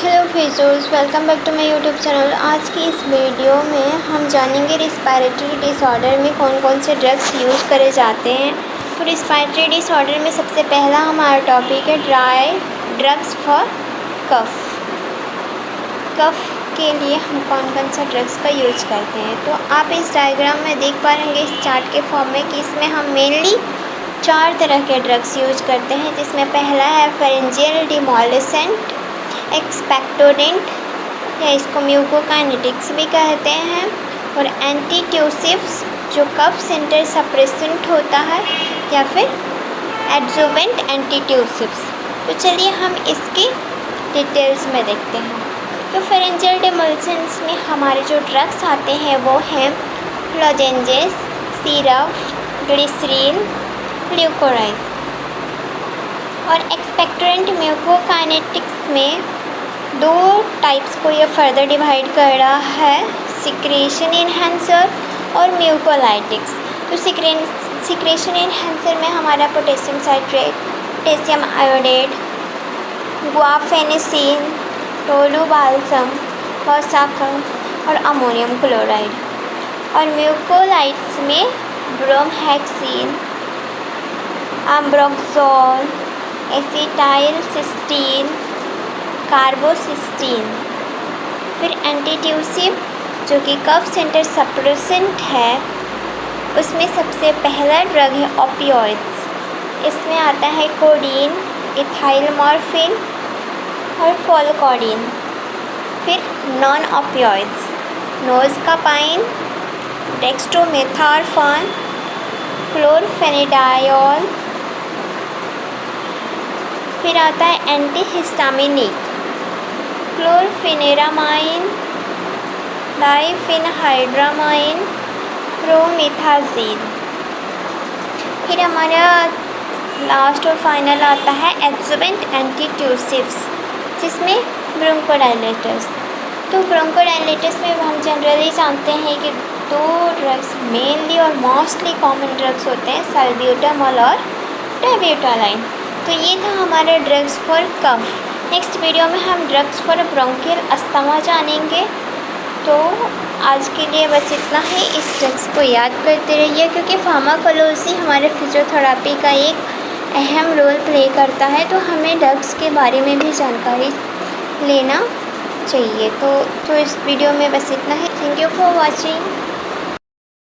Hello फिजूस, welcome back to my YouTube channel. आज की इस वीडियो में हम जानेंगे रिस्पायरेटरी डिसऑर्डर में कौन कौन से ड्रग्स यूज़ करे जाते हैं। तो रिस्पायरेटरी डिसऑर्डर में सबसे पहला हमारा टॉपिक है ड्रग्स फॉर कफ के लिए हम कौन कौन सा ड्रग्स का यूज़ करते हैं। तो आप इस डायग्राम में देख पा रहेंगे इस चार्ट के फॉर्म में कि इसमें हम मेनली 4 तरह के ड्रग्स यूज करते हैं, जिसमें पहला है फेरेंजियल डिमोलिसेंट एक्सपेक्टोरेंट या इसको म्यूकोकाइनेटिक्स भी कहते हैं, और एंटीट्यूसिव्स जो कफ सेंटर सप्रेसेंट होता है, या फिर एड्जुवेंट एंटीट्यूसिव्स। तो चलिए हम इसकी डिटेल्स में देखते हैं। तो फेरेंजियल डिमोलिसेंट्स में हमारे जो ड्रग्स आते हैं वो हैं लोजेंजेस, सिरप, ग्लिसरीन, ल्यूकोराइड। और एक्सपेक्टोरेंट म्यूकोकाइनेटिक्स में 2 टाइप्स को ये फर्दर डिवाइड कर रहा है, सिक्रेशन इन्हेंसर और म्यूकोलाइटिक्स। तो सिक्रेशन इन्हेंसर में हमारा पोटेशियम साइट्रेट, पोटेशियम आयोडेट, गुआफेनेसिन, टोलुबाल्सम, वसाकम और अमोनियम क्लोराइड। और म्यूकोलाइट्स में ब्रोमहेक्सिन, अम्ब्रोक्सोल, एसिटाइल सिस्टीन, कार्बोसिस्टीन। फिर एंटीट्यूसिव जो कि कफ सेंटर सप्रेसेंट है, उसमें सबसे पहला ड्रग है ओपियोइड्स। इसमें आता है कोडीन, इथाइल मॉर्फिन और फोलकोडीन। फिर नॉन ओपियोइड्स नोज़कापाइन, डेक्स्ट्रोमेथार्फान, क्लोरफेनिडायोल। फिर आता है एंटीहिस्टामिनिक, क्लोरफेनेरामाइन, डाइफेनहाइड्रामाइन, प्रोमिथाज़ीन। फिर हमारा लास्ट और फाइनल आता है एड्जुवेंट एंटीट्यूसिव्स, जिसमें ब्रोंकोडायलेटर्स। तो ब्रोंकोडायलेटर्स में हम जनरली जानते हैं कि 2 ड्रग्स मेनली और मोस्टली कॉमन ड्रग्स होते हैं, सल्ब्यूटामॉल और टेब्यूटालाइन। तो ये था हमारा drugs for cough. Next video में हम ड्रग्स फॉर ब्रोंकियल अस्थमा जानेंगे। तो आज के लिए बस इतना ही। इस ड्रग्स को याद करते रहिए, क्योंकि फार्माकोलॉजी हमारे फिजियोथेरेपी का एक अहम रोल प्ले करता है, तो हमें ड्रग्स के बारे में भी जानकारी लेना चाहिए। तो इस वीडियो में बस इतना ही। Thank you for watching.